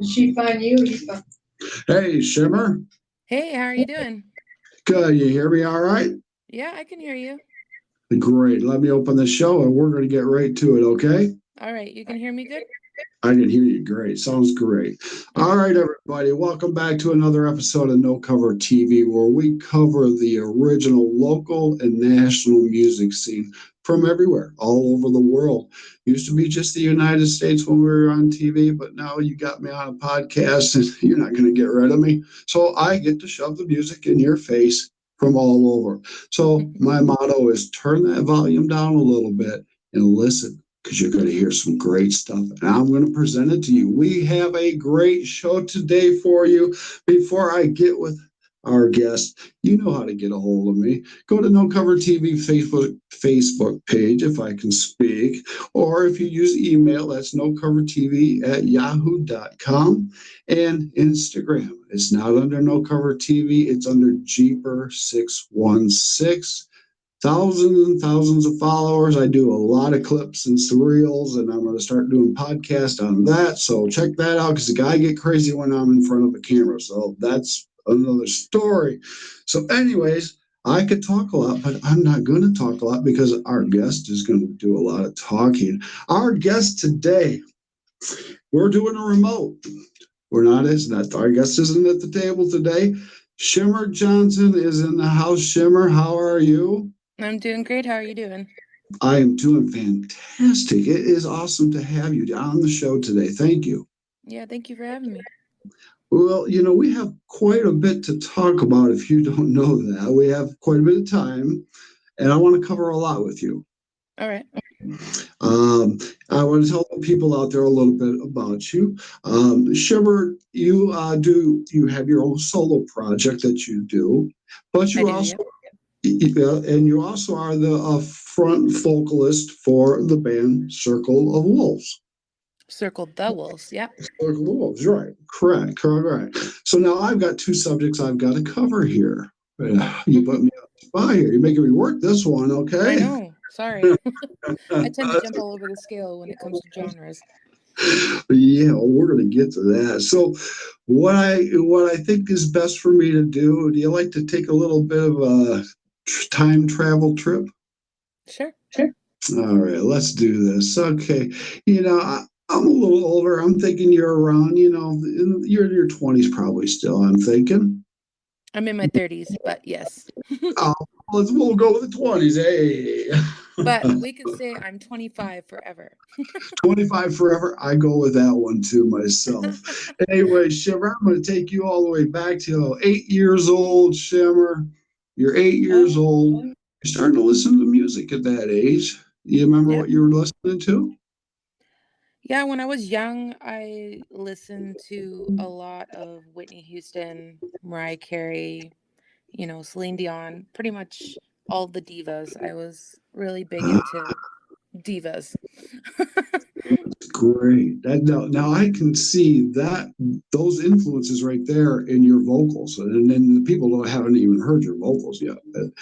Did she find you? You found... Hey, Shimmer. Hey, how are you doing? Good. You hear me all right? Yeah, I can hear you. Great. Let me open the show and we're going to get right to it, okay? All right, you can hear me good? I can hear you great. Sounds great. All All right. right, everybody. Welcome back to another episode of No Cover TV, where we cover the original local and national music scene from everywhere, all over the world. Used to be just the United States when we were on TV, but now you got me on a podcast and you're not going to get rid of me. So I get to shove the music in your face from all over. So my motto is turn that volume down a little bit and listen because you're going to hear some great stuff. And I'm going to present it to you. We have a great show today for you. Before I get with our guest, you know how to get a hold of me. Go to No Cover TV Facebook page, if I can speak, or if you use email, that's nocovertv@yahoo.com, and Instagram. It's not under No Cover TV, it's under Jeeper616. Thousands and thousands of followers. I do a lot of clips and surreals, and I'm going to start doing podcasts on that. So check that out because the guy get crazy when I'm in front of the camera. So that's another story. So, anyways, I could talk a lot, but I'm not going to talk a lot because our guest is going to do a lot of talking. Our guest today, we're doing a remote. We're not, it's not, our guest isn't at the table today. Shimmer Johnson is in the house. Shimmer, how are you? I'm doing great. How are you doing? I am doing fantastic. It is awesome to have you on the show today. Thank you. Yeah, thank you for having me. Well, we have quite a bit to talk about if you don't know that. We have quite a bit of time, and I want to cover a lot with you. All right. Um, I want to tell people out there a little bit about you. Shimmer, you have your own solo project that you do, but I you do, also yep. and you also are the front vocalist for the band Circle of Wolves. Circled the wolves, yeah. Circle of Wolves, right? Correct. So now I've got two subjects I've got to cover here. You put me on the spot here. You're making me work this one, I okay? know. Sorry. I tend to jump all over the scale when it comes to genres. Yeah, well, we're going to get to that. So, what I think is best for me to do? Do you like to take a little bit of a time travel trip? Sure. All right, let's do this. Okay, I'm a little older. I'm thinking you're around. You're in your 20s probably still. I'm thinking. I'm in my 30s, but yes. Oh, we'll go with the 20s. Hey. But we could say I'm 25 forever. 25 forever. I go with that one too myself. Anyway, Shimmer, I'm going to take you all the way back to 8 years old. Shimmer, you're 8 years Oh, old. You're starting to listen to music at that age. You remember yep. what you were listening to? Yeah, when I was young, I listened to a lot of Whitney Houston, Mariah Carey, Celine Dion, pretty much all the divas. I was really big into divas. Great. Now I can see that those influences right there in your vocals, and then the people don't haven't even heard your vocals yet.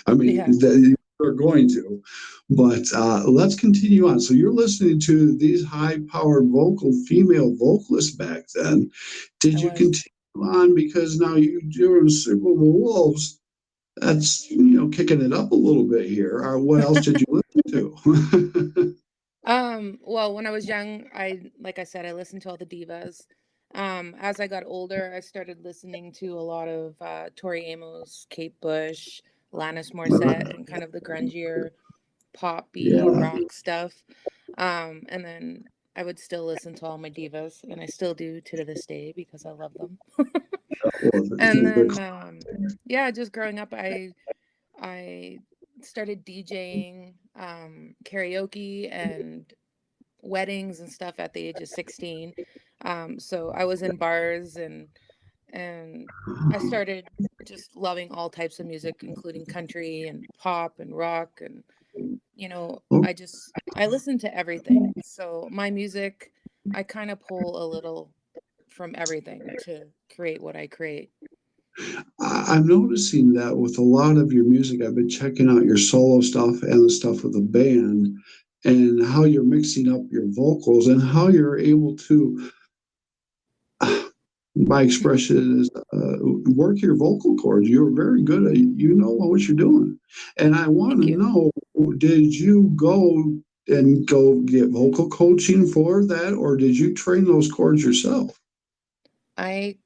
I mean, Yeah, they're going to, but let's continue on. So you're listening to these high-powered vocal female vocalists back then. I Did you was. continue on because now you're doing Super Bowl Wolves? That's kicking it up a little bit here. Or what else did you listen to? Well, when I was young, like I said, I listened to all the divas. As I got older, I started listening to a lot of Tori Amos, Kate Bush, Alanis Morissette, and kind of the grungier poppy Yeah. rock stuff. And then I would still listen to all my divas, and I still do to this day because I love them. Well, And they're then, yeah, just growing up, I started DJing karaoke and weddings and stuff at the age of 16. So I was in bars and I started just loving all types of music, including country and pop and rock and I listen to everything. So my music, I kind of pull a little from everything to create what I create. I'm noticing that with a lot of your music. I've been checking out your solo stuff and the stuff with the band and how you're mixing up your vocals and how you're able to My expression is work your vocal cords. You're very good at it. You know what you're doing. And I want Thank to you. know, did you go get vocal coaching for that, or did you train those cords yourself? I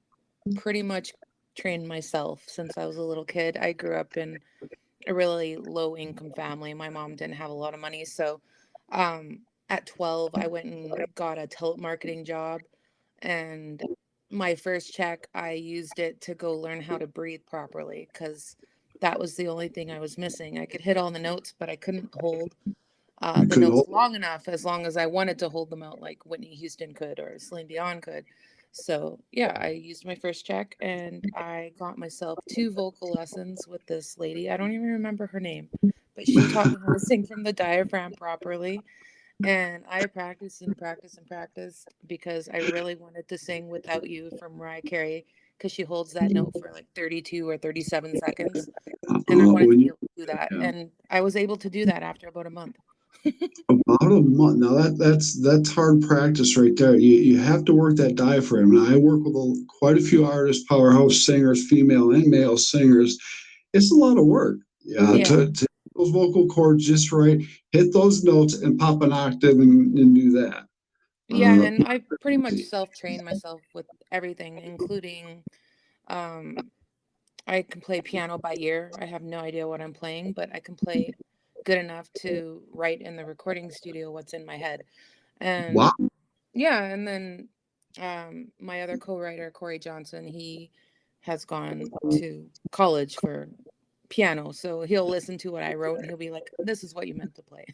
pretty much trained myself since I was a little kid. I grew up in a really low income family. My mom didn't have a lot of money. So at 12, I went and got a telemarketing job. And my first check, I used it to go learn how to breathe properly because that was the only thing I was missing. I could hit all the notes, but I couldn't hold You the couldn't notes hold. long enough, as long as I wanted to hold them out like Whitney Houston could or Celine Dion could. So yeah, I used my first check and I got myself two vocal lessons with this lady. I don't even remember her name, but she taught me how to sing from the diaphragm properly. And I practiced and practiced and practiced because I really wanted to sing Without You from Mariah Carey because she holds that note for like 32 or 37 seconds. And I wanted to When be you able to do that. yeah. And I was able to do that after about a month. About a month. Now that's hard practice right there. You have to work that diaphragm. And I work with quite a few artists, powerhouse singers, female and male singers. It's a lot of work. Yeah, Yeah. to those vocal cords just right, hit those notes and pop an octave and do that. Yeah, Uh, and I pretty much self-trained myself with everything, including um I can play piano by ear. I have no idea what I'm playing, but I can play good enough to write in the recording studio what's in my head. wow, And yeah, and then my other co-writer, Corey Johnson, he has gone to college for piano, so he'll listen to what I wrote and he'll be like, "This is what you meant to play."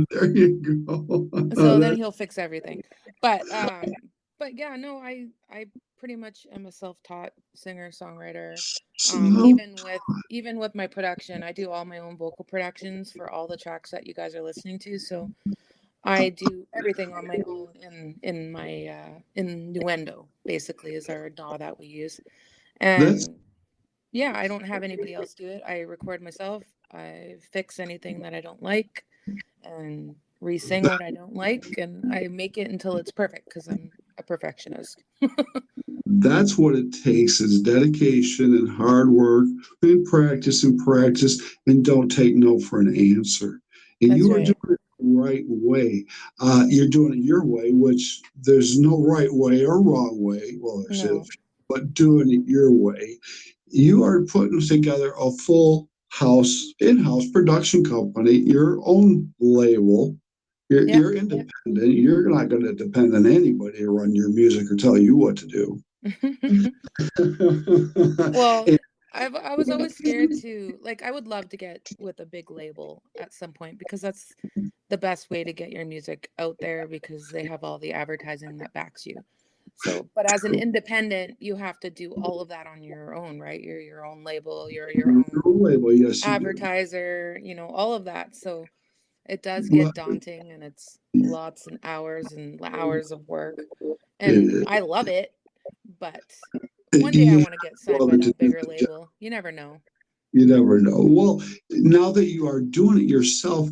there you go. So then That, he'll fix everything. But yeah, no, I pretty much am a self-taught singer songwriter. no, Even with my production, I do all my own vocal productions for all the tracks that you guys are listening to. So I do everything on my own in my innuendo basically is our DAW that we use. that's And yeah, I don't have anybody else do it. I record myself. I fix anything that I don't like and re-sing what I don't like, and I make it until it's perfect because I'm a perfectionist. that's what it takes is dedication and hard work and practice and don't take no for an answer. And That's you are doing right. it the right way. You're doing it your way, which there's no right way or wrong way. Well, there's a No. few, but doing it your way. You are putting together a full in-house production company, your own label. Yeah. You're independent. You're not going to depend on anybody to run your music or tell you what to do. Well, I was always scared to like I would love to get with a big label at some point because that's the best way to get your music out there because they have all the advertising that backs you. So, but as an independent, you have to do all of that on your own, right? You're your own label, you're your Your own own label, yes, you do. advertiser, all of that. So, it does Well, get daunting and it's lots and hours of work. And it, I love it, but one day I you have want to get signed love by it to that do bigger the job. label. You never know. You never know. Well, now that you are doing it yourself,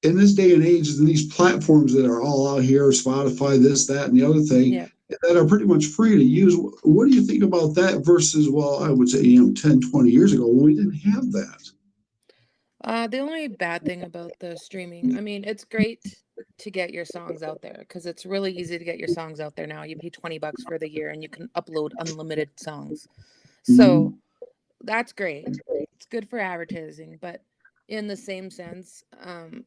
in this day and age, and these platforms that are all out here, Spotify, this, that, and the other thing, Yeah. that are pretty much free to use. What do you think about that versus, well, I would say, 10, 20 years ago when we didn't have that? The only bad thing about the streaming, I mean, it's great to get your songs out there because it's really easy to get your songs out there now. You pay $20 for the year and you can upload unlimited songs. So Mhm. that's great. It's good for advertising, but in the same sense,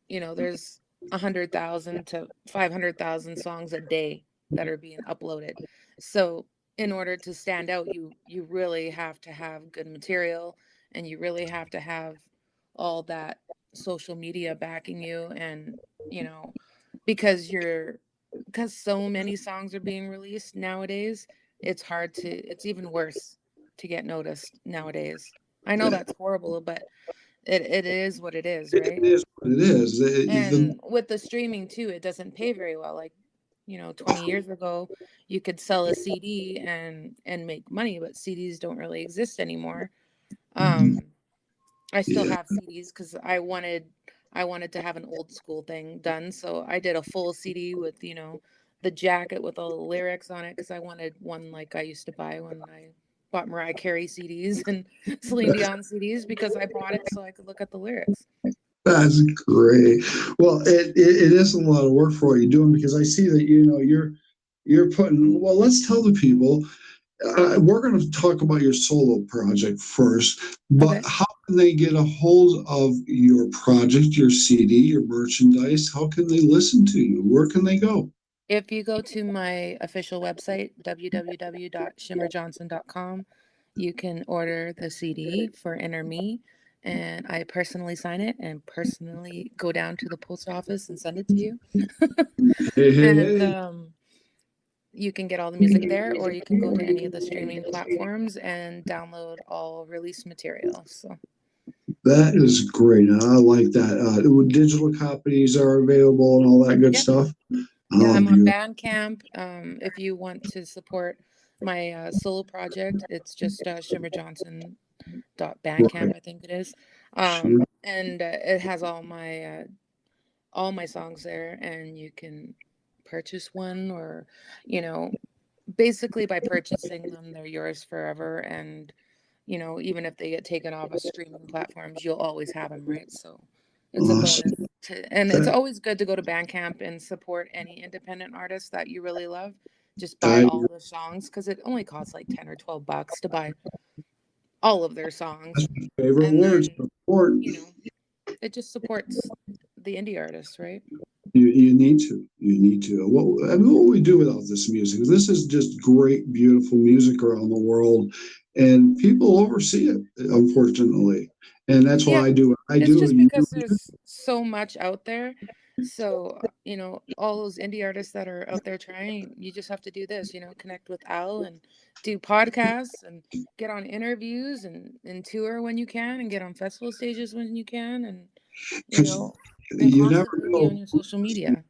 there's 100,000 to 500,000 songs a day that are being uploaded. So in order to stand out, you really have to have good material, and you really have to have all that social media backing you, and you know, because so many songs are being released nowadays, it's even worse to get noticed nowadays. I know that's horrible, but it is what it is, It right? is what it is. And with the streaming too, it doesn't pay very well. Like, 20 years ago, you could sell a CD and make money, but CDs don't really exist anymore. Um, I still Yeah, have CDs because I wanted to have an old school thing done. So I did a full CD with, the jacket with all the lyrics on it because I wanted one like I used to buy when I bought Mariah Carey CDs and Celine Dion CDs because I bought it so I could look at the lyrics. That's great. Well, it is a lot of work for what you're doing because I see that you're putting. Well, let's tell the people. We're going to talk about your solo project first, but Okay. how can they get a hold of your project, your CD, your merchandise? How can they listen to you? Where can they go? If you go to my official website, www.shimmerjohnson.com, you can order the CD for Enter Me, and I personally sign it and personally go down to the post office and send it to you. Hey, hey, And hey. you can get all the music there, or you can go to any of the streaming platforms and download all release material. So, That is great. I like that. Digital copies are available and all that good yep. stuff. Yeah, Oh, I'm on beautiful. Bandcamp. If you want to support my solo project, it's just shimmerjohnson.bandcamp, Right. I think it is. Sure. And it has all my songs there, and you can purchase one, or you know, basically by purchasing them, they're yours forever. And even if they get taken off of streaming platforms, you'll always have them, right? So it's a bonus Awesome. and it's That, always good to go to Bandcamp and support any independent artist that you really love. Just buy I all the songs because it only costs like 10 or 12 bucks to buy all of their songs. favorite And words then, support. you know, it just supports the indie artists, right? You need to. You need to. What I mean, what would we do without this music? This is just great, beautiful music around the world, and people oversee it, unfortunately. And that's why Yeah, I do what I it's do, just and you do because what you there's so much out there. So, all those indie artists that are out there trying, you just have to do this, connect with Al and do podcasts and get on interviews and tour when you can and get on festival stages when you can you because know, and you never constantly be on know. your social media.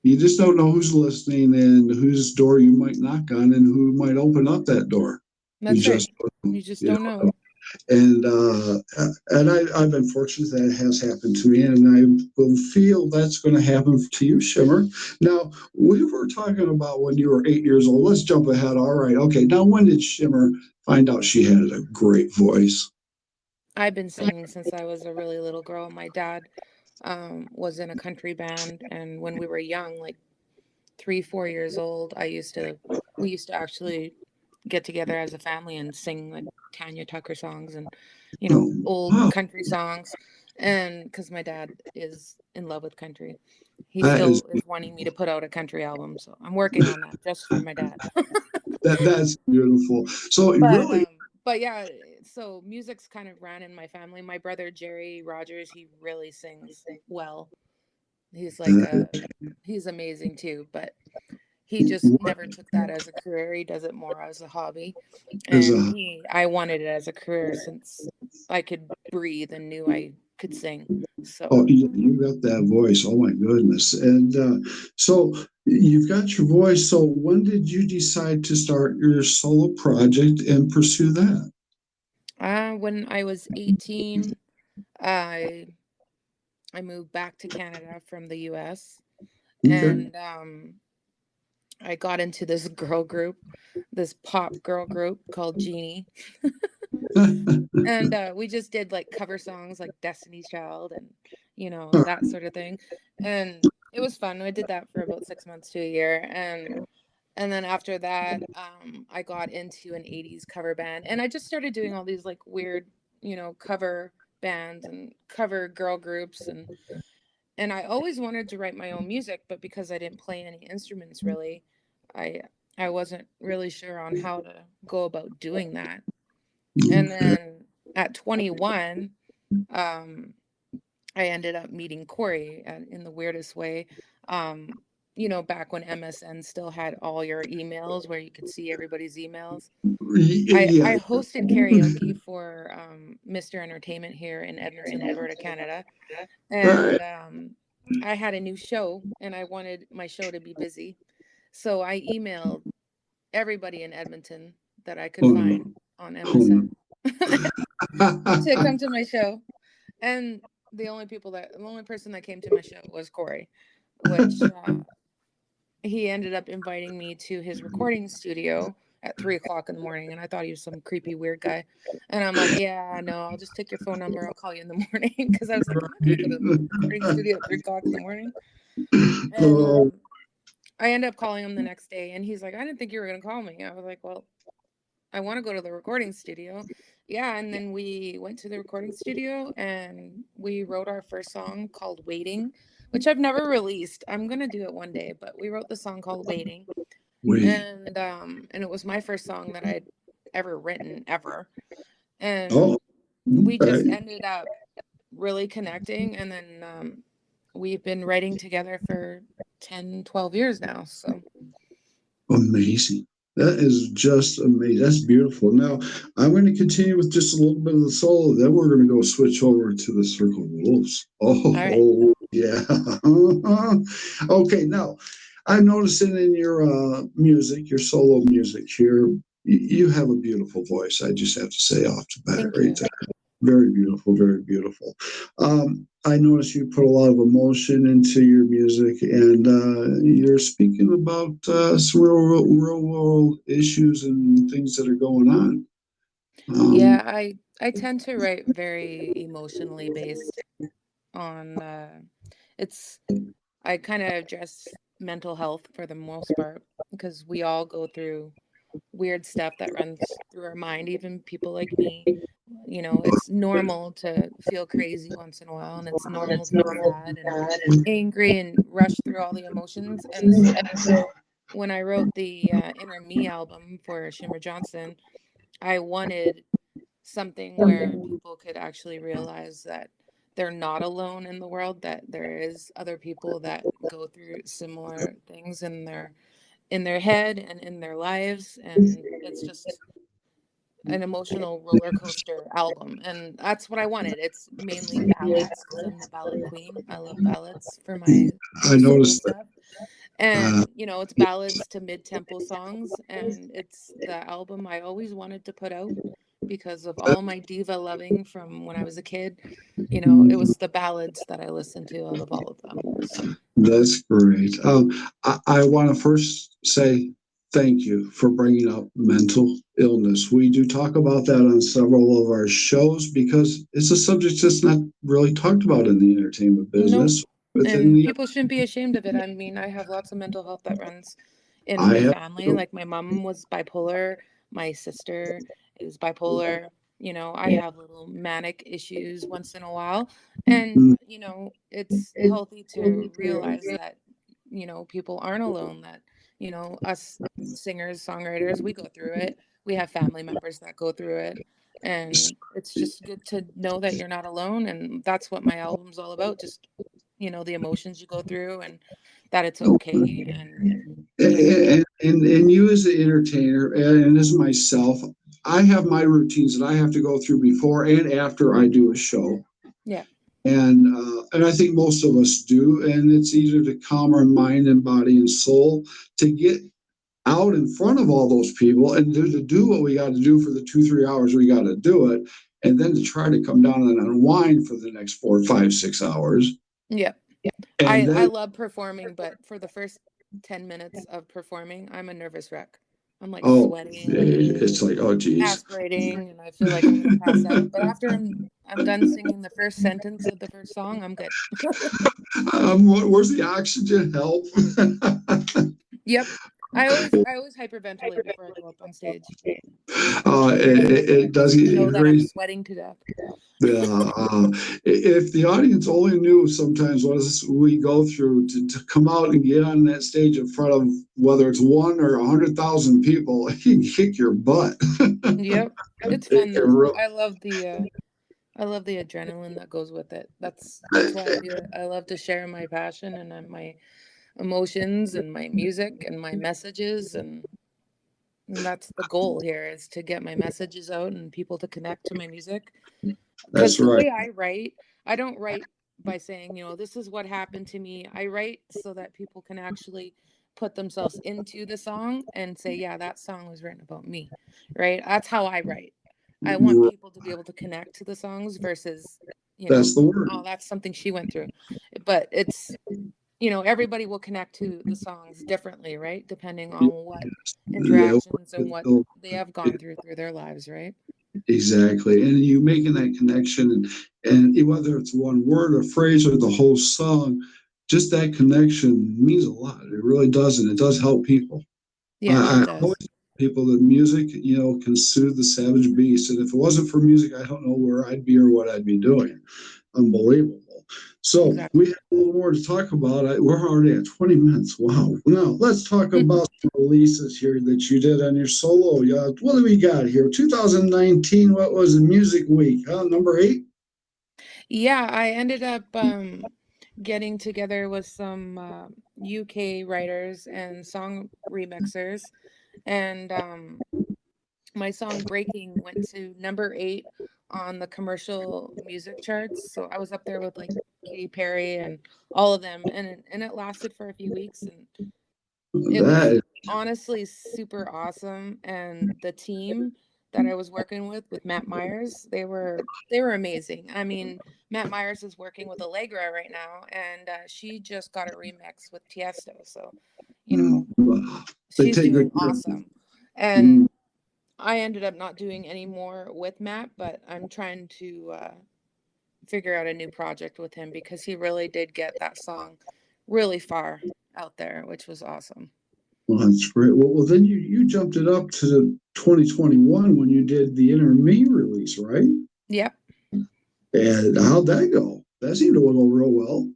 You just don't know who's listening and whose door you might knock on and who might open up that door. You That's right. just don't know. You just You don't don't know. know. And I've been fortunate that it has happened to me, and I will feel that's going to happen to you, Shimmer. Now, we were talking about when you were 8 years old. Let's jump ahead. All right. Okay. Now, when did Shimmer find out she had a great voice? I've been singing since I was a really little girl. My dad was in a country band, and when we were young, like 3, 4 years old, we used to actually get together as a family and sing like Tanya Tucker songs and, Oh, old wow. country songs. And because my dad is in love with country, he That is still is wanting me to put out a country album. So I'm working on that just for my dad. that's beautiful. So you But really, but yeah, so music's kind of ran in my family. My brother Jerry Rogers, he really sings well. He's like uh, he's amazing too, but he just never took that as a career. He does it more as a hobby. is And I wanted it as a career since I could breathe and knew I could sing. So oh, you got that voice. Oh my goodness. And so you've got your voice. So when did you decide to start your solo project and pursue that? when I was 18, I I moved back to Canada from the US, Okay. and I got into this girl group, this pop girl group called Genie. And we just did like cover songs like Destiny's Child and that sort of thing. And it was fun. I did that for about 6 months to a year. And then after that, I got into an 80s cover band, and I just started doing all these like weird, cover bands and cover girl groups. And I always wanted to write my own music, but because I didn't play any instruments really, I I wasn't really sure on how to go about doing that. And Okay. then at 21, um, I ended up meeting Corey in the weirdest way. Um, back when MSN still had all your emails where you could see everybody's emails. I Yeah. hosted karaoke for Mr. Entertainment here in Edmonton, Alberta, Canada. Right. And I had a new show and I wanted my show to be busy. So I emailed everybody in Edmonton that I could Oh find no. on Oh no. MSN to come to my show. And the only person that came to my show was Corey, which he ended up inviting me to his recording studio at 3 o'clock in the morning, and I thought he was some creepy weird guy. And I'm like, yeah, no, I'll just take your phone number. I'll call you in the morning because I was like, I'm not gonna go to the recording studio at 3 o'clock in the morning. And Oh, I end up calling him the next day, and he's like, I didn't think you were gonna call me. I was like, well, I want to go to the recording studio. Yeah, and then we went to the recording studio and we wrote our first song called Waiting, which I've never released. I'm going to do it one day, but we wrote the song called Waiting. wait. And it was my first song that I'd ever written ever. And Oh, we just okay. ended up really connecting, and then we've been writing together for 10, 12 years now. So, Amazing. That is just amazing. That's beautiful. Now, I'm going to continue with just a little bit of the solo. Then we're going to go switch over to the Circle of Wolves. all right. Oh, yeah. Okay, now, I'm noticing in your music, your solo music here, you have a beautiful voice. I just have to say off the bat Thank right you. there. Very beautiful, very beautiful. I noticed you put a lot of emotion into your music, and you're speaking about some real world issues and things that are going on. Yeah, Um, I tend to write very emotionally based on it's I kind of address mental health for the most part because we all go through weird stuff that runs through our mind, even people like me. You know, it's normal to feel crazy once in a while, and it's normal to be sad and angry and rush through all the emotions. And so when I wrote the Inner Me album for Shimmer Johnson, I wanted something where people could actually realize that they're not alone in the world, that there is other people that go through similar things in their head and in their lives, and it's just an emotional roller coaster album, and that's what I wanted. It's mainly ballads because I'm the ballad queen. I love ballads for my I solo noticed that. stuff. Uh, And it's ballads to mid-tempo songs, and it's the album I always wanted to put out because of all my diva loving from when I was a kid. It was the ballads that I listened to out of all of them. So, that's great. I want to first say thank you for bringing up mental illness. We do talk about that on several of our shows because it's a subject that's not really talked about in the entertainment nope. business. Within And the, people shouldn't be ashamed of it. I mean, I have lots of mental health that runs in I my have, family. Like my mom was bipolar, my sister is bipolar. I have little manic issues once in a while. And, it's healthy to realize that, people aren't alone, that, us singers, songwriters, we go through it. We have family members that go through it. And it's just good to know that you're not alone. And that's what my album's all about. Just, the emotions you go through and that it's okay. And, you know, and you as an entertainer and as myself, I have my routines that I have to go through before and after I do a show. yeah. And I think most of us do. And it's either to calm our mind and body and soul to get out in front of all those people and to do what we got to do for the 2 3 hours we got to do it, and then to try to come down and unwind for the next 4 5 6 hours, Yeah. and I then love performing, but for the first 10 minutes of performing, I'm a nervous wreck. I'm like oh, sweating and it's like, oh geez. aspirating, and I feel like I'm going to pass out. But after I'm done singing the first sentence of the first song, I'm good. Where's the oxygen help? Yep. I always hyperventilate before I go up on stage. It does Just get know that I'm very. sweating to death. Yeah, if the audience only knew sometimes what we go through to come out and get on that stage in front of whether it's one or 100,000 people, you can kick your butt. Yep. It's It fun can though. real- I love the adrenaline that goes with it. That's why I do it. I love to share my passion and my emotions and my music and my messages, and that's the goal here, is to get my messages out and people to connect to my music. That's Because the right. way I write, I don't write by saying, this is what happened to me. I write so that people can actually put themselves into the song and say, yeah, that song was written about me, right? That's how I write. I want people to be able to connect to the songs versus, That's the word. oh, that's something she went through. But it's everybody will connect to the songs differently, right? Depending on what Yeah, interactions and what they have gone through their lives, right? exactly. And you making that connection, and whether it's one word or phrase or the whole song, just that connection means a lot. It really does, and it does help people. Yeah, it I always does. tell people that music, can soothe the savage beast. And if it wasn't for music, I don't know where I'd be or what I'd be doing. Unbelievable. So we Exactly. have a little more to talk about. We're already at 20 minutes. Wow. Now let's talk about some releases here that you did on your solo. What do we got here? 2019, what was it? Music Week, huh? Number 8? Yeah, I ended up getting together with some UK writers and song remixers, and my song "Breaking" went to number 8 on the commercial music charts. So I was up there with like Katy Perry and all of them, and it lasted for a few weeks, and it was That honestly super awesome. And the team that I was working with Matt Myers, they were amazing. I mean, Matt Myers is working with Allegra right now, and she just got a remix with Tiesto. So, you know, wow. They she's take good doing care of awesome. And you. I ended up not doing any more with Matt, but I'm trying to figure out a new project with him because he really did get that song really far out there, which was awesome. Well, that's great. Well, then you jumped it up to the 2021 when you did the Inner Me release, right? Yep. And how'd that go? That seemed to go real well.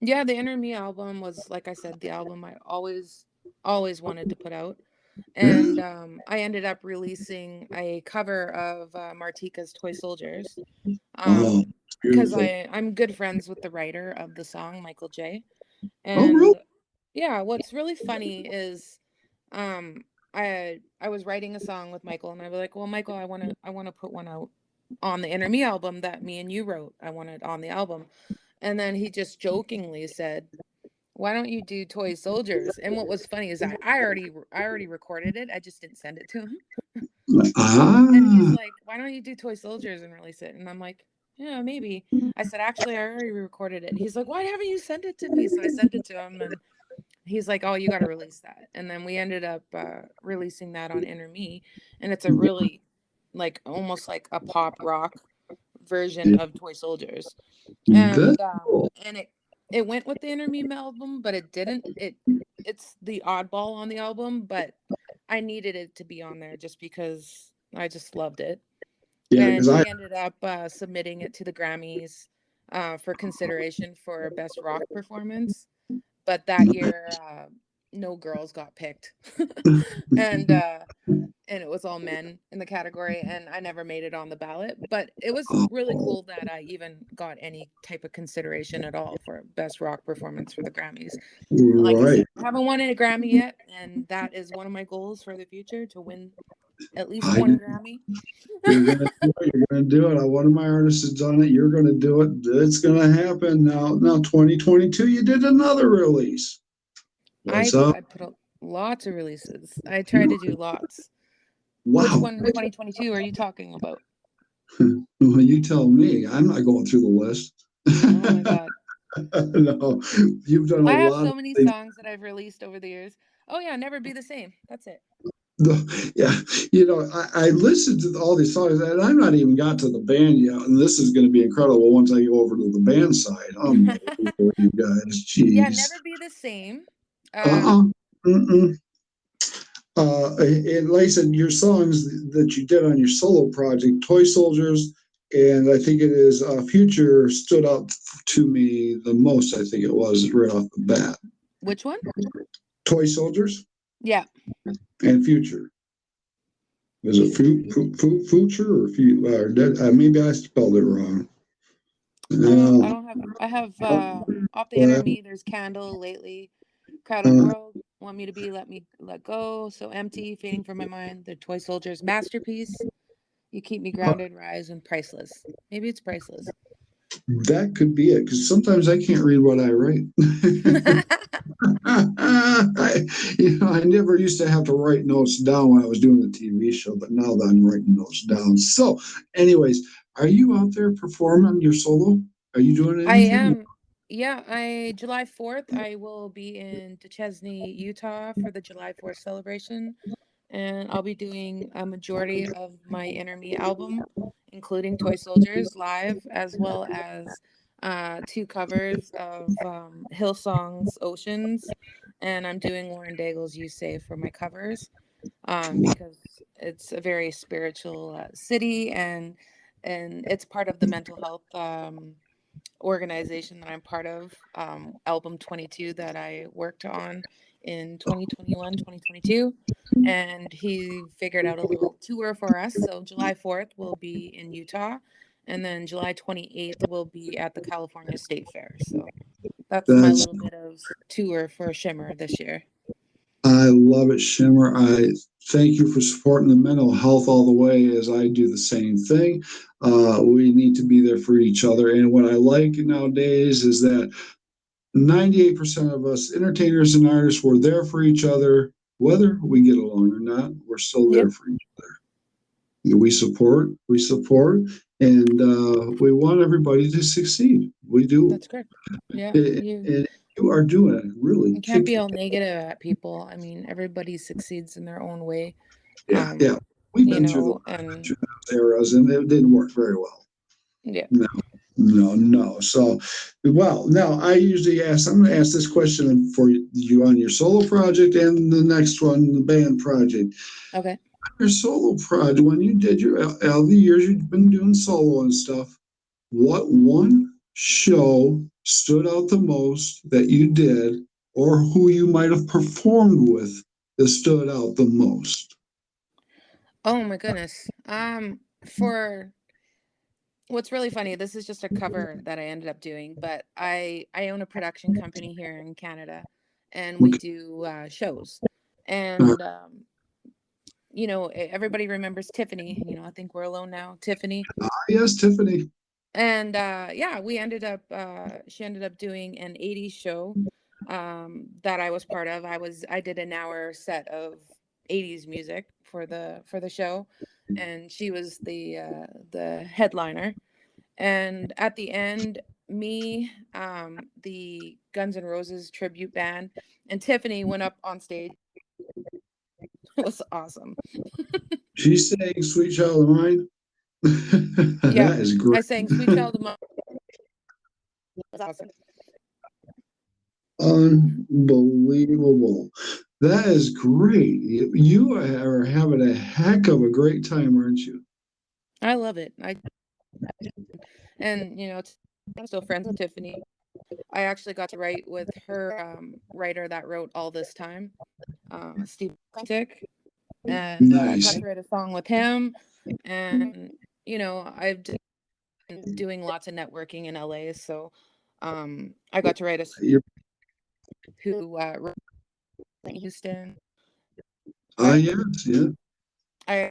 Yeah, the Enter Me album was, like I said, the album I always wanted to put out. Yeah. And I ended up releasing a cover of Martika's Toy Soldiers. Oh, Because beautiful. I'm good friends with the writer of the song, Michael J. Oh, really? And yeah, what's really funny is um I was writing a song with Michael, and I was like, "Well, Michael, I want to put one out on the Enter Me album that me and you wrote. I want it on the album." And then he just jokingly said, "Why don't you do Toy Soldiers?" And what was funny is I already recorded it. I just didn't send it to him. And he's Ah, like, "Why don't you do Toy Soldiers and release it?" And I'm like, "Yeah, maybe." I said, "Actually, I already recorded it." He's like, "Why haven't you sent it to me?" So I sent it to him, and he's like, "Oh, you got to release that." And then we ended up releasing that on Enter Me, and it's a really like almost like a pop rock version of Toy Soldiers. that's And cool. it went with the Enter Me album, but it didn't. It's the oddball on the album, but I needed it to be on there just because I just loved it. Yeah, because And I we ended up submitting it to the Grammys for consideration for best rock performance. But that year, no girls got picked, and uh, and it was all men in the category, and I never made it on the ballot. But it was really oh, cool that I even got any type of consideration at all for best rock performance for the Grammys. Like I right. said, I haven't won a Grammy yet, and that is one of my goals for the future to win at least I one Grammy. You're gonna do it. You're gonna do it. One of my artists has done it. You're gonna do it. It's gonna happen now. 2022, you did another release. What's I up? I put lots of releases. I tried to do lots. Which Wow. one in 2022 are you talking about? Well, you tell me. I'm not going through the list. Oh my God. No, you've done a I have lot of so many things. songs that I've released over the years. Oh yeah, Never Be the Same. That's it. Yeah, I listened to all these songs, and I'm not even got to the band yet. And this is going to be incredible once I go over to the band side. Unbelievable, you guys. Yeah, Jeez. Never Be the Same. Uh-uh. Um, Mm-mm. And like I said, your songs that you did on your solo project, Toy Soldiers, and I think it is Future stood out to me the most. I think it was right off the bat. which one? Toy Soldiers Yeah. and Future. Was it Future or maybe I spelled it wrong. I Uh, don't have. I have off the Enter well, Me. There's Candle, Lately, Crowded uh, World, Want Me to Be, Let Me Let Go, So Empty, Fading from My Mind, The Toy Soldiers, Masterpiece, You Keep Me Grounded, Rise, and Priceless. Maybe it's Priceless. that could be it because sometimes I can't read what I write. I never used to have to write notes down when I was doing the TV show, but now that I'm writing notes down. So, anyways, are you out there performing your solo? Are you doing I anything? am. Yeah, I July 4th I will be in Duchesne, Utah for the July 4th celebration, and I'll be doing a majority of my Inner Me album, including Toy Soldiers live, as well as two covers of Hillsong's Oceans, and I'm doing Lauren Daigle's You Say for my covers, because it's a very spiritual city, and it's part of the mental health organization that I'm part of, Album 22 that I worked on in 2021, 2022. And he figured out a little tour for us. So July 4th will be in Utah, and then July 28th will be at the California State Fair. So that's my That's little bit of tour for Shimmer this year. I love it, Shimmer. I thank you for supporting the mental health all the way as I do the same thing. We need to be there for each other. And what I like nowadays is that 98% of us entertainers and artists, we're there for each other, whether we get along or not, we're still there Yep, for each other. We support, and we want everybody to succeed. We do. that's correct. Yeah, And you are doing it really you can't kick. be all negative at people. I mean, everybody succeeds in their own way. Yeah, yeah. We've You been through know, and those eras, and it didn't work very well. yeah. No, no, no. So, well, now I usually ask. I'm going to ask this question for you on your solo project and the next one, the band project. Okay. Your solo project, when you did your all the years you've been doing solo and stuff, what one show stood out the most that you did, or who you might have performed with that stood out the most? Oh my goodness. For what's really funny, this is just a cover that I ended up doing, but I own a production company here in Canada, and we Okay. do shows. Uh, And everybody remembers Tiffany. I think we're alone now, Tiffany. yes, Tiffany. And yeah, we ended up she ended up doing an 80s show that I was part of. I did an hour set of 80s music for the show, and she was the headliner. And at the end, me, the Guns N' Roses tribute band, and Tiffany went up on stage. It was awesome. She's saying "Sweet Child of Mine." Yeah, That is I great. sang "Sweet Child of Mine." It was awesome. Unbelievable. That is great. You are having a heck of a great time, aren't you? I love it. And I'm still friends with Tiffany. I actually got to write with her writer that wrote All This Time, Steve Tick, and I got Nice. to write a song with him. And I've been doing lots of networking in LA, so I got to write a song You're, who wrote in Houston. I yes, yeah. I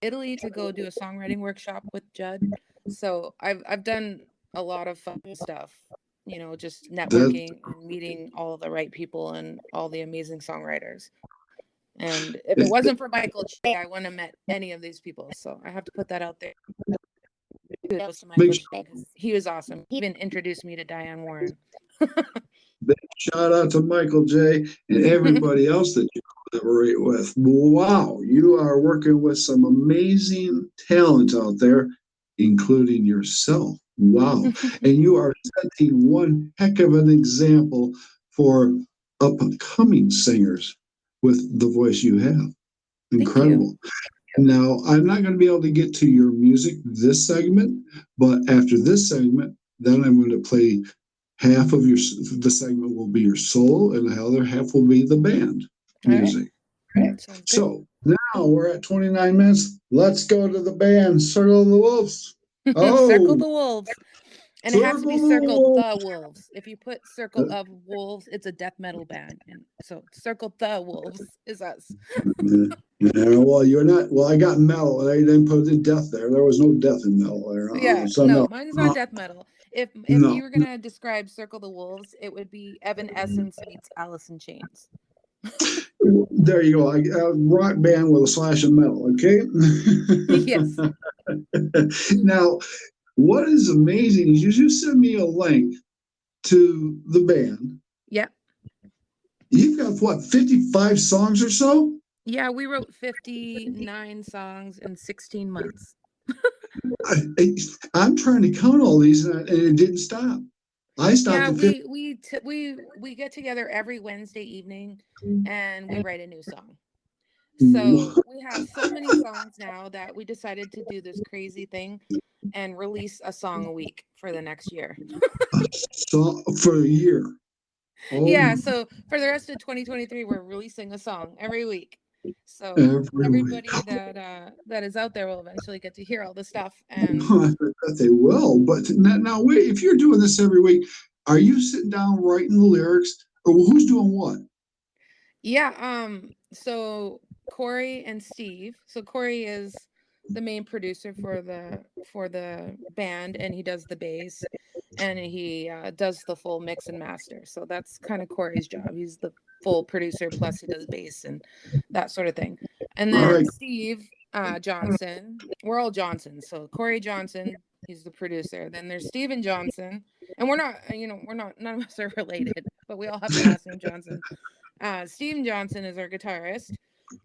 Italy to go do a songwriting workshop with Judd. So I've done a lot of fun stuff, just That networking and meeting all the right people and all the amazing songwriters. And if it it wasn't for Michael J, I wouldn't have met any of these people. So I have to put that out there. Kudos to Michael makes J because he was awesome. He even introduced me to Diane Warren. big shout out to Michael J. and everybody else that you collaborate with. Wow, you are working with some amazing talent out there, including yourself. Wow. And you are setting one heck of an example for upcoming singers with the voice you have. Thank you. Incredible. Now, I'm not going to be able to get to your music this segment, but after this segment, then I'm going to play half of the segment will be your solo, and the other half will be the band All right. music. Sounds good. So now we're at 29 minutes. Let's go to the band Circle of the Wolves. Circle Oh, the Wolves. And it has to be Circle the Circle Wolves. the Wolves. If you put Circle of Wolves, it's a death metal band. And so Circle the Wolves is us. Yeah, well, you're not. Well, I got metal. I didn't put the death there. There was no death in metal there. Yeah, So no, no, mine's not death metal. If no, you were gonna describe Circle the Wolves, it would be Evanescence meets Alice in Chains. there you go. A rock band with a slash of metal. Okay. Yes. Now, what is amazing is you just send me a link to the band. Yeah. You've got what, 55 songs or so? Yeah, we wrote 59 songs in 16 months. I'm trying to count all these, and it didn't stop. I stopped Yeah, at 50. we get together every Wednesday evening and we write a new song. So we have so many songs now that we decided to do this crazy thing and release a song a week for the next year. So for a year. Oh, Yeah, so for the rest of 2023, we're releasing a song every week. So every week. everybody that is out there will eventually get to hear all the stuff. And I bet they will. But now, wait, if you're doing this every week, are you sitting down writing the lyrics, or who's doing what? yeah, so Corey and Steve. So Corey is the main producer for the band, and he does the bass, and he does the full mix and master. So that's kind of Corey's job. He's the full producer, plus he does bass and that sort of thing. And All then right. Steve Johnson, we're all Johnsons. So Corey Johnson, he's the producer. Then there's Steven Johnson, and we're not, we're not, none of us are related, but we all have the last name Johnson. Steven Johnson is our guitarist,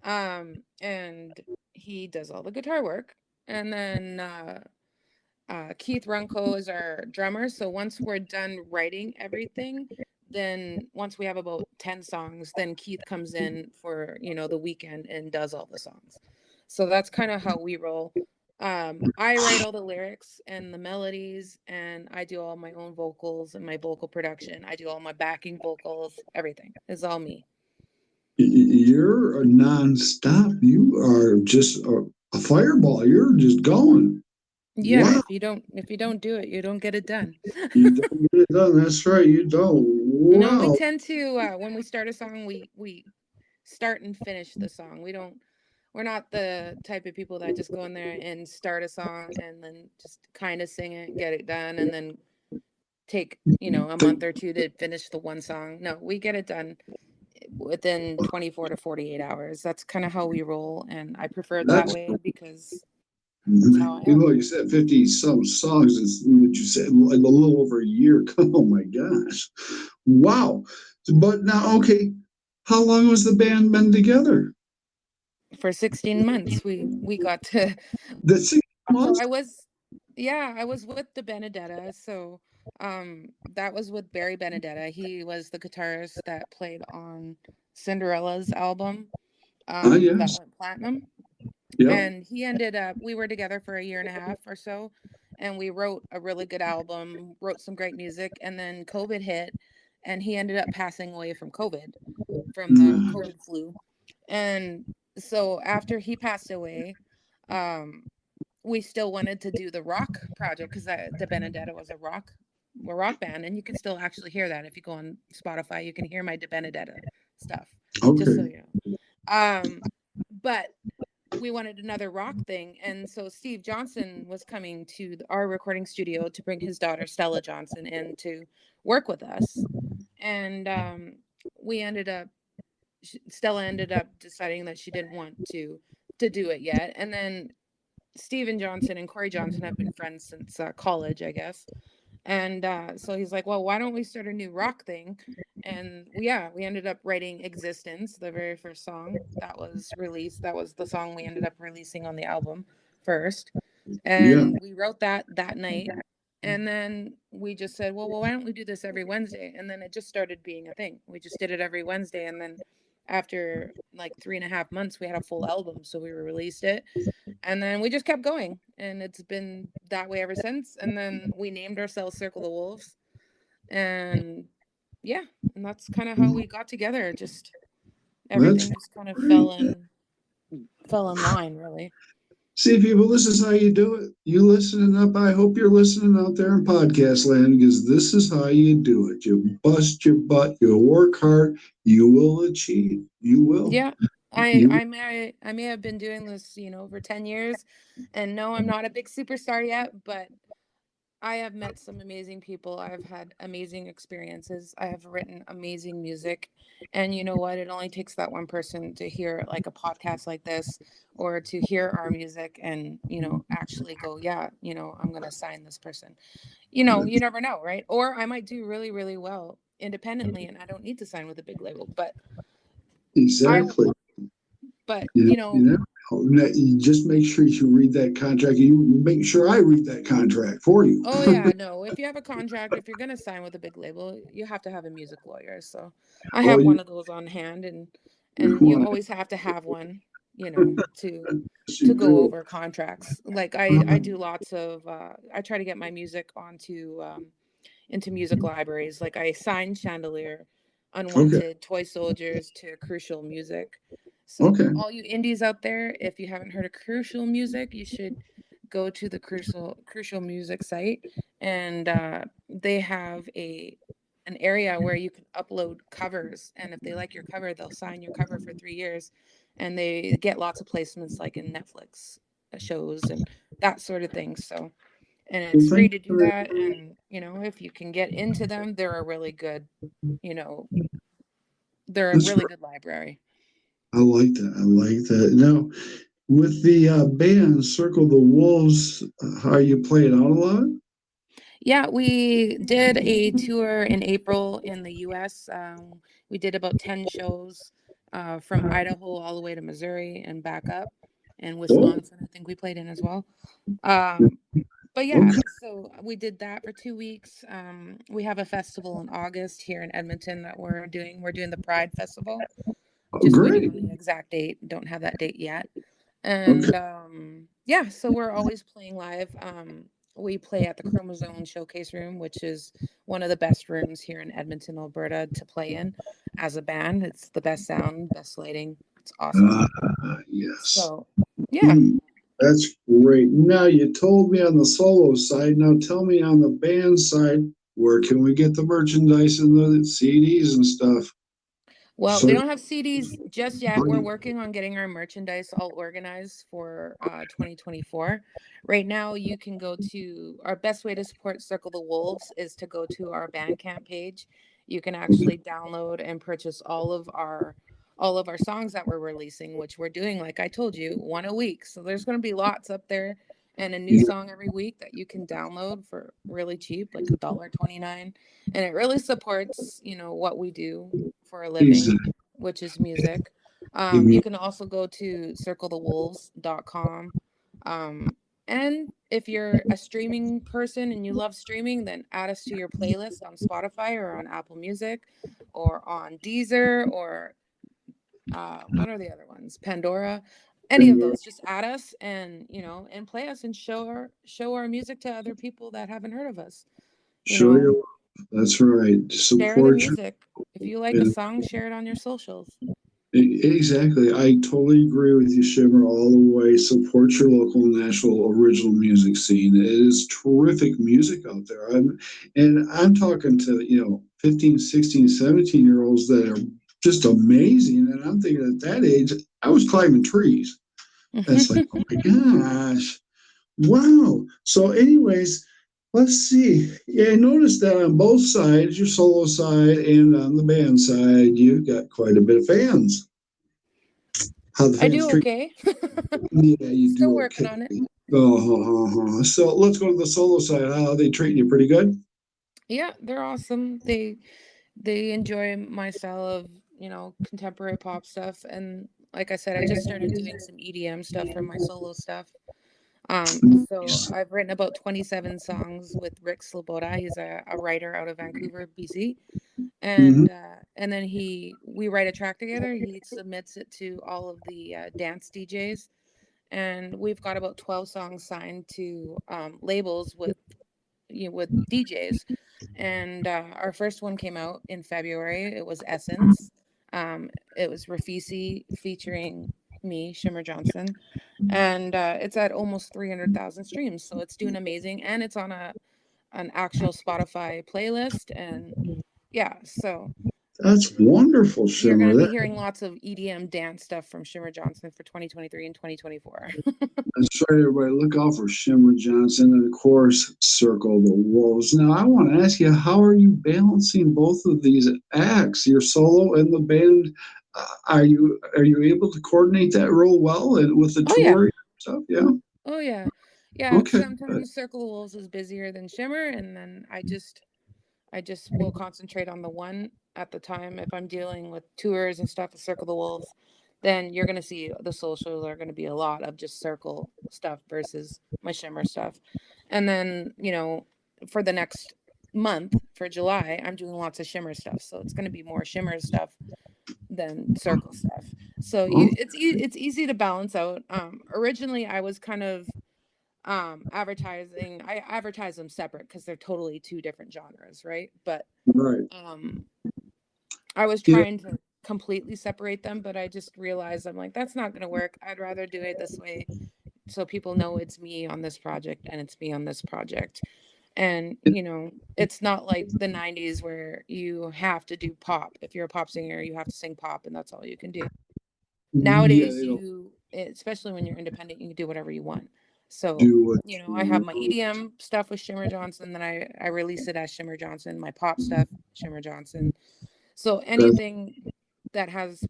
and he does all the guitar work. And then Keith Runco is our drummer. So once we're done writing everything, then once we have about 10 songs, then Keith comes in for, the weekend and does all the songs. So that's kind of how we roll. I write all the lyrics and the melodies, and I do all my own vocals and my vocal production. I do all my backing vocals, everything is all me. You're a nonstop. You are just a fireball. You're just going. Yeah, Wow. if you don't do it, you don't get it done. You don't get it done. That's right. You don't. No, we Wow. tend to when we start a song, we start and finish the song. We're not the type of people that just go in there and start a song and then just kind of sing it, get it done, and then take, a month or two to finish the one song. No, we get it done within 24 to 48 hours. That's kind of how we roll, and I prefer it that That's way because that's how I you am. know, you said 50 some songs. Is what you said, like a little over a year. Oh my gosh. Wow. But now, okay, how long was the band been together? For 16 months, we got to. The 6 months? So I was with the Benedetta. So that was with Barry Benedetta. He was the guitarist that played on Cinderella's album Ah, that yes. went platinum. Yep. And he ended up, we were together for a year and a half or so, and we wrote a really good album, wrote some great music, and then COVID hit, and he ended up passing away from COVID, from the Mm, COVID flu. And so after he passed away, um we still wanted to do the rock project because the Benedetta was a rock band, and you can still actually hear that if you go on Spotify. You can hear my De Benedetta stuff, just so okay. you know. But we wanted another rock thing, and so Steve Johnson was coming to our recording studio to bring his daughter Stella Johnson in to work with us, and we ended up Stella ended up deciding that she didn't want to do it yet, and then Steven Johnson and Corey Johnson have been friends since college, I guess. And so he's like, well, why don't we start a new rock thing? And we ended up writing Existence, the very first song that was released. That was the song we ended up releasing on the album first. Yeah. And we wrote that night. And then we just said, well, why don't we do this every Wednesday? And then it just started being a thing. We just did it every Wednesday. And then after like 3.5 months, we had a full album. So we released it, and then we just kept going, and it's been that way ever since. And then we named ourselves Circle the Wolves, and yeah, and that's kind of how we got together. Just That's everything just kind of great. fell in line, really. See, people, this is how you do it. You listening up. I hope you're listening out there in podcast land because this is how you do it. You bust your butt, you work hard, you will achieve. You will. Yeah, I You I may I may have been doing this, for 10 years, and no, I'm not a big superstar yet, but I have met some amazing people. I've had amazing experiences. I have written amazing music. And you know what? It only takes that one person to hear like a podcast like this or to hear our music and, actually go, yeah, I'm going to sign this person. You never know, right? Or I might do really, really well independently and I don't need to sign with a big label. I, Exactly. but, You never know. You just make sure you read that contract. You make sure I read that contract for you. oh yeah, no. If you have a contract, if you're gonna sign with a big label, you have to have a music lawyer. So I Oh, have one of those on hand, and you want always have to have one, you know, to yes, to you go do. over contracts. Like I do lots of I try to get my music onto into music libraries. Like I signed Chandelier, Okay. Unwanted, Toy Soldiers to Crucial Music. So Okay. all you indies out there, if you haven't heard of Crucial Music, you should go to the Crucial Music site, and they have an area where you can upload covers, and if they like your cover, they'll sign your cover for 3 years, and they get lots of placements like in Netflix shows and that sort of thing. So and Well, it's free thank to do you. that, and if you can get into them, you know they're a That's really right. good library. I like that. I like that. Now, with the band Circle the Wolves, are you playing out a lot? Yeah, we did a tour in April in the US. We did about 10 shows from Idaho all the way to Missouri and back up, and Oh, Wisconsin I think we played in as well. um, but yeah, okay. so we did that for 2 weeks. We have a festival in August here in Edmonton that we're doing the Pride Festival. Oh, Just waiting great. on the exact date. Don't have that date yet. Okay. And yeah, so we're always playing live. We play at the Chromosome Showcase Room, which is one of the best rooms here in Edmonton, Alberta, to play in as a band. It's the best sound, best lighting. It's awesome. Yes. So, yeah. Mm, that's great. Now, you told me on the solo side. Now, tell me on the band side, where can we get the merchandise and the CDs and stuff? Well, we So, don't have CDs just yet. We're working on getting our merchandise all organized for 2024. Right now, you can go to our best way to support Circle the Wolves is to go to our Bandcamp page. You can actually download and purchase all of our songs that we're releasing, which we're doing, like I told you, one a week. So there's going to be lots up there and a new yeah, song every week that you can download for really cheap, like $1.29. And it really supports, what we do for a living, exactly. which is music. You can also go to circlethewolves.com. And if you're a streaming person and you love streaming, then add us to your playlist on Spotify or on Apple Music or on Deezer or what are the other ones? Pandora. Any of And those, just add us and and play us and show our music to other people that haven't heard of us. You show your know, love. That's right. Share the Support your music. If you like a and song, share it on your socials. exactly. I totally agree with you, Shimmer, all the way. Support your local and national original music scene. It is terrific music out there. And I'm talking to, 15, 16, 17-year olds that are just amazing. And I'm thinking at that age, I was climbing trees. It's like, oh my gosh. Wow. So, anyways, let's see. Yeah, I noticed that on both sides, your solo side and on the band side, you've got quite a bit of fans. How the I fans do treat okay. you? Yeah, you Still do working okay. on it. So let's go to the solo side. How are they treating you? Pretty good? Yeah, they're awesome. They enjoy my style of, contemporary pop stuff. And like I said, I just started doing some EDM stuff for my solo stuff. So Nice. I've written about 27 songs with Rick Sloboda. He's a writer out of Vancouver, BC. Mhm. And then we write a track together. He submits it to all of the dance DJs, and we've got about 12 songs signed to labels with DJs. And our first one came out in February. It was Essence. It was Rafisi featuring me, Shimmer Johnson, and it's at almost 300,000 streams. So it's doing amazing, and it's on an actual Spotify playlist. And yeah, so That's wonderful, You're going Shimmer. to be That, hearing lots of EDM dance stuff from Shimmer Johnson for 2023 and 2024. that's right, everybody. Look out for Shimmer Johnson and, of course, Circle the Wolves. Now, I want to ask you, how are you balancing both of these acts, your solo and the band? Are you able to coordinate that real well and with the Oh yeah. tour stuff? Yeah. Oh yeah. Yeah, Okay. Good. sometimes Circle of Wolves is busier than Shimmer, and then I just will concentrate on the one at the time. If I'm dealing with tours and stuff with Circle the Wolves, then you're gonna see the socials are gonna be a lot of just Circle stuff versus my Shimmer stuff. And then, for the next month for July, I'm doing lots of Shimmer stuff. So it's gonna be more Shimmer stuff than Circle stuff. So Oh, it's easy to balance out. Originally I was kind of advertising I advertise them separate because they're totally two different genres, right? But right. um I was Yeah. trying to completely separate them, but I just realized I'm like, that's not going to work. I'd rather do it this way so people know it's me on this project and it's me on this project. And it's not like the 90s where you have to do pop. If you're a pop singer, you have to sing pop and that's all you can do. Yeah, Nowadays, they don't especially when you're independent, you can do whatever you want. So, do what I have you my want. EDM stuff with Shimmer Johnson, then I release it as Shimmer Johnson, my pop stuff, Shimmer Johnson. So That's anything that has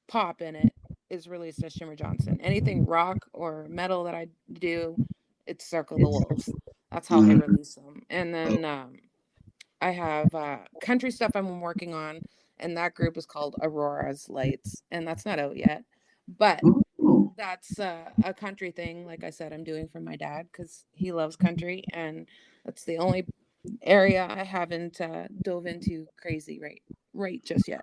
pop in it is released as Shimmer Johnson. Anything rock or metal that I do, it's Circle the Wolves. That's how I uh, release them. And then I have country stuff I'm working on, and that group is called Aurora's Lights, and that's not out yet. But oh, that's a country thing, like I said, I'm doing for my dad because he loves country, and that's the only area I haven't dove into crazy right just yet.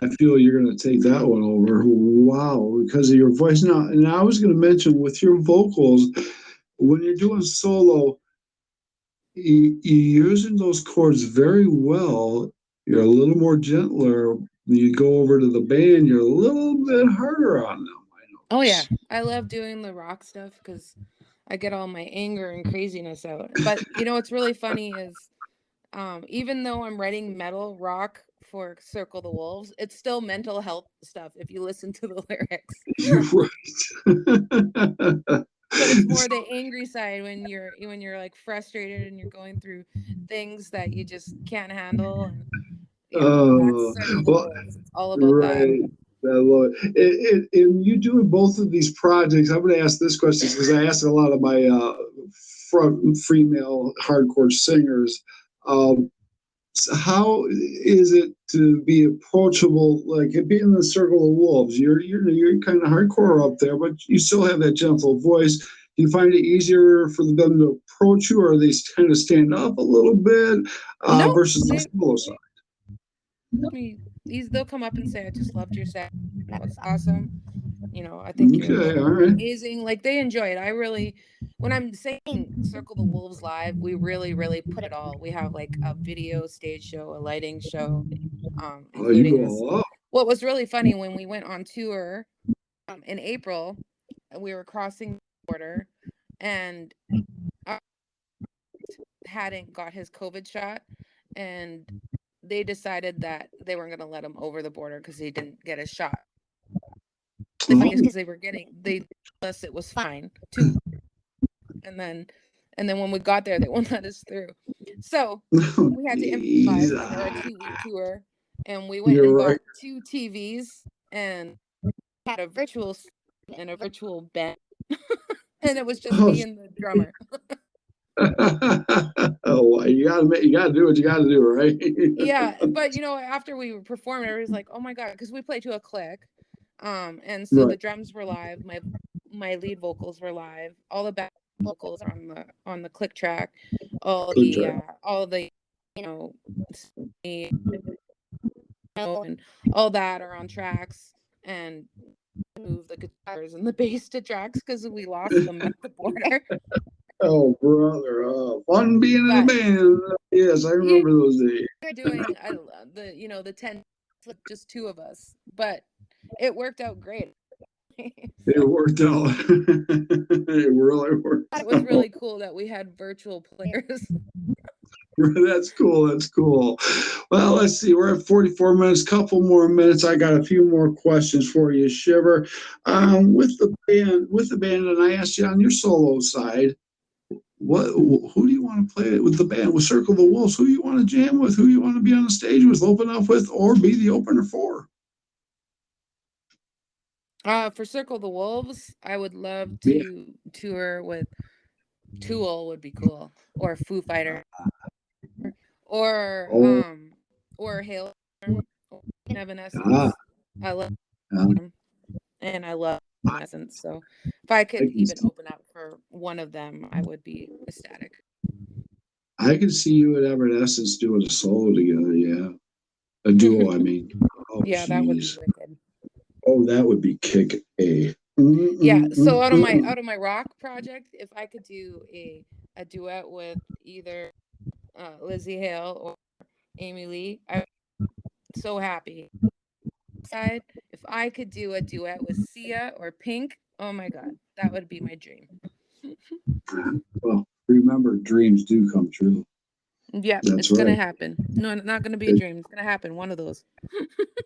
I feel you're going to take that one over. Wow, because of your voice. Now, and I was going to mention with your vocals, when you're doing solo, you're using those chords very well. You're a little more gentler. When you go over to the band, you're a little bit harder on them. I Oh yeah, notice. I love doing the rock stuff because I get all my anger and craziness out. But what's really funny is even though I'm writing metal rock for Circle the Wolves, it's still mental health stuff if you listen to the lyrics. You're right. But it's more the angry side when you're like frustrated and you're going through things that you just can't handle. And yeah, that's Oh, Circle the well, Wolves. It's all about that. right. I love it. And you doing both of these projects, I'm going to ask this question because I ask a lot of my front female hardcore singers. Um, how is it to be approachable? Like being in the circle of wolves, you're kind of hardcore up there, but you still have that gentle voice. Do you find it easier for them to approach you, or they kind of stand up a little bit No, versus the they solo side? me they'll come up and say, "I just loved your set. That was awesome. I think you're Okay, all right. amazing." Like they enjoy it. I really, when I'm saying Circle the Wolves live, we really, really put it all. We have like a video stage show, a lighting show, Oh, you including go us. all up. What was really funny when we went on tour in April, and we were crossing the border, and I hadn't got his COVID shot, and they decided that they weren't going to let him over the border because he didn't get his shot. The funniest Oh, because they told us it was fine to, and then when we got there, they won't let us through. So we had to geez. improvise for our 2 week tour, and we went You're and right. bought two TVs and had a virtual and a virtual band, and it was just Oh, me and the drummer. oh, you gotta do what you gotta do, right? Yeah, but after we performed, everybody's like, "Oh my god," because we played to a click, and so Right. the drums were live, my lead vocals were live, all the back vocals are on the click track, Good job. all the you know, me, and all that are on tracks, and move the guitars and the bass to tracks because we lost them at the border. Oh, brother. Fun being in a But band. Yes, I yeah, remember those days. we're doing the 10 with just two of us, but it worked out great. It So worked out. It really worked it was out. really cool that we had virtual players. That's cool. That's cool. Well, let's see. We're at 44 minutes. Couple more minutes. I got a few more questions for you, Shiver. Okay. With the band, and I asked you on your solo side, who do you want to play with the band? With Circle the Wolves, who do you want to jam with? Who do you want to be on the stage with, open up with, or be the opener for? For Circle the Wolves, I would love Yeah. to tour with Tool would be cool, or Foo Fighter, or Oh, or Hail, or ah, Evanescence. I love ah, them, and I love Evanescence. So if I I could can even see, open up for one of them, I would be ecstatic. I can see you and Evanescence doing a solo together. Yeah, a duo. I mean, oh Yeah, that would be jeez. wicked. Oh, that would be kick a. Yeah, so Mm. out of my rock project, if I could do a duet with either Lizzie Hale or Amy Lee, I'm so happy. Side, if I could do a duet with Sia or Pink, oh my god, that would be my dream. Well, remember, dreams do come true. Yeah, That's it's gonna right. happen. No, not gonna be a It, dream. It's gonna happen. One of those.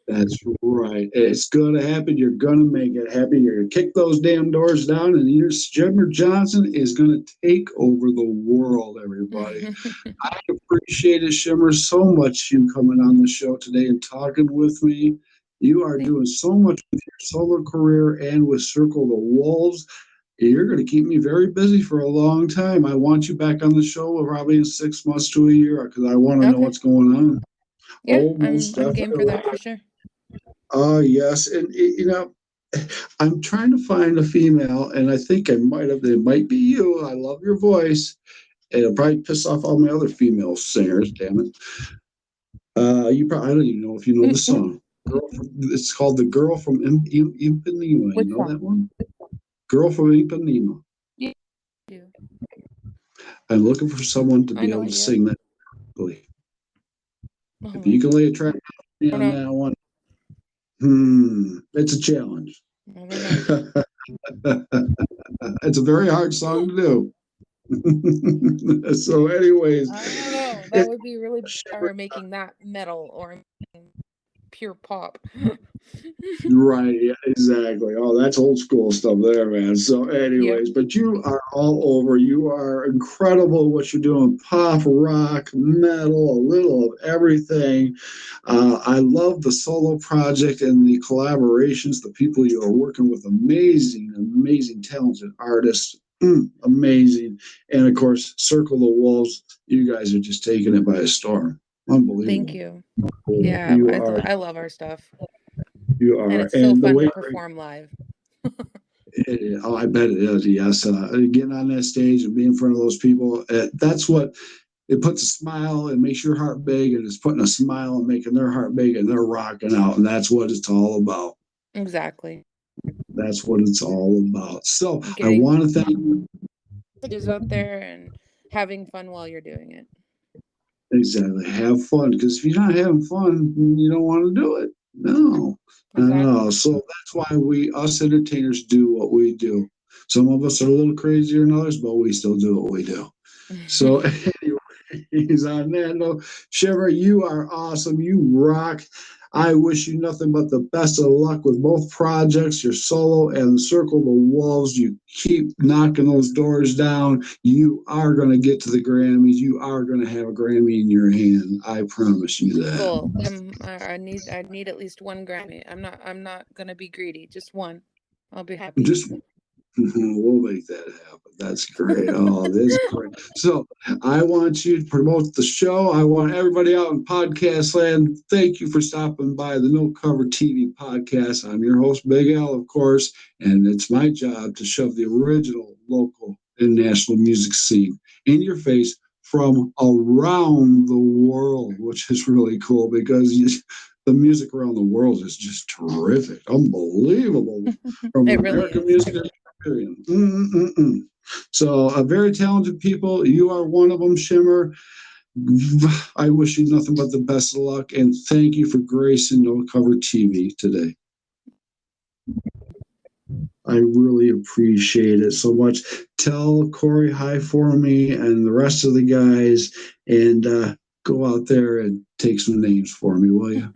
that's right. It's gonna happen. You're gonna make it happen. You're gonna kick those damn doors down, and here's Shimmer Johnson is gonna take over the world. Everybody, I appreciate it, Shimmer, so much you coming on the show today and talking with me. You are Thank- doing so much with your solo career and with Circle the Wolves. You're going to keep me very busy for a long time. I want you back on the show probably in 6 months to a year because I want to know okay. what's going on. Yeah, Oh, most I'm game for definitely. that for sure. Yes, and I'm trying to find a female, and I think I might have. It might be you. I love your voice. It'll probably piss off all my other female singers. Damn it. You probably I don't even know if you know the song. It's called "The Girl from Ipanema." You Which know that one? one? "Girl from Ipanema." Yeah, I do. I'm looking for someone to I be know able it to yet. sing that quickly. If Oh, you can lay a track I on don't know. that one, it's a challenge. I don't know. It's a very hard song to do. So, anyways, I don't know. That it, would be really bizarre making that metal or pure pop. right, yeah, exactly. Oh, that's old school stuff there, man. So, Yeah. anyways, but you are all over. You are incredible at what you're doing. Pop, rock, metal, a little of everything. I love the solo project and the collaborations, the people you are working with. Amazing, amazing, talented artists. Amazing. And of course, Circle the Wolves. You guys are just taking it by a storm. Thank Unbelievable. you. Yeah, You are, I love our stuff, you and are. it's so And the fun way to perform live. oh, I bet it is. Yes, getting on that stage and being in front of those people, that's what it puts a smile and makes your heart big, and it's putting a smile and making their heart big, and they're rocking out, and that's what it's all about. Exactly. That's what it's all about. So I Getting want to thank you. messages out there and having fun while you're doing it. Exactly. Have fun, because if you're not having fun, you don't want to do it. No, no. Exactly. So that's why us entertainers do what we do. Some of us are a little crazier than others, but we still do what we do. So anyways, on that note, Shiver, you are awesome. You rock. I wish you nothing but the best of luck with both projects, your solo and Circle the Wolves. You keep knocking those doors down. You are going to get to the Grammys. You are going to have a Grammy in your hand. I promise you that. Goal. I need at least one Grammy. I'm not gonna be greedy. Just one. I'll be happy. Just we'll make that happen. That's great. Oh, this is great. So I want you to promote the show. I want everybody out in podcast land. Thank you for stopping by the No Cover TV podcast. I'm your host, Big Al, of course, and it's my job to shove the original local and national music scene in your face from around the world, which is really cool because the music around the world is just terrific, unbelievable. From It really American is. music period. So, very talented people. You are one of them, Shimmer. I wish you nothing but the best of luck, and thank you for gracing No Cover TV today. I really appreciate it so much. Tell Corey hi for me and the rest of the guys, and go out there and take some names for me, will you?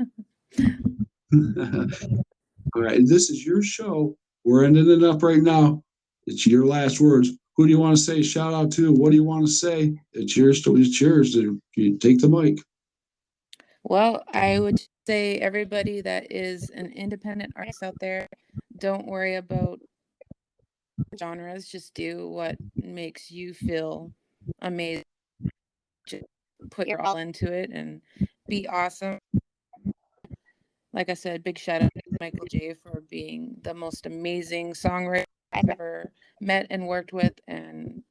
All right, this is your show. We're ending it up right now. It's your last words. Who do you want to say shout out to? What do you want to say? It's yours. It's yours. You take the mic. Well, I would say everybody that is an independent artist out there, don't worry about genres. Just do what makes you feel amazing. Just put your all into it and be awesome. Like I said, big shout out to Michael J for being the most amazing songwriter I've ever met and worked with. And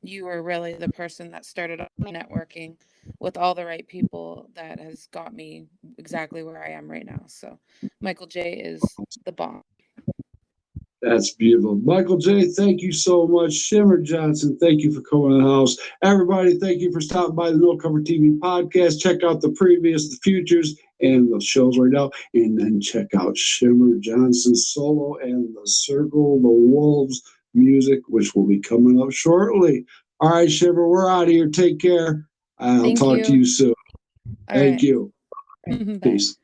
you were really the person that started off networking with all the right people that has got me exactly where I am right now. So Michael J is the bomb. That's beautiful. Michael J., thank you so much. Shimmer Johnson, thank you for coming to the house. Everybody, thank you for stopping by the No Cover TV podcast. Check out the previous, the futures, and the shows right now. And then check out Shimmer Johnson's solo and the Circle the Wolves music, which will be coming up shortly. All right, Shimmer, we're out of here. Take care. I'll Thank talk to you. you soon. All Thank right. you. Bye. Peace.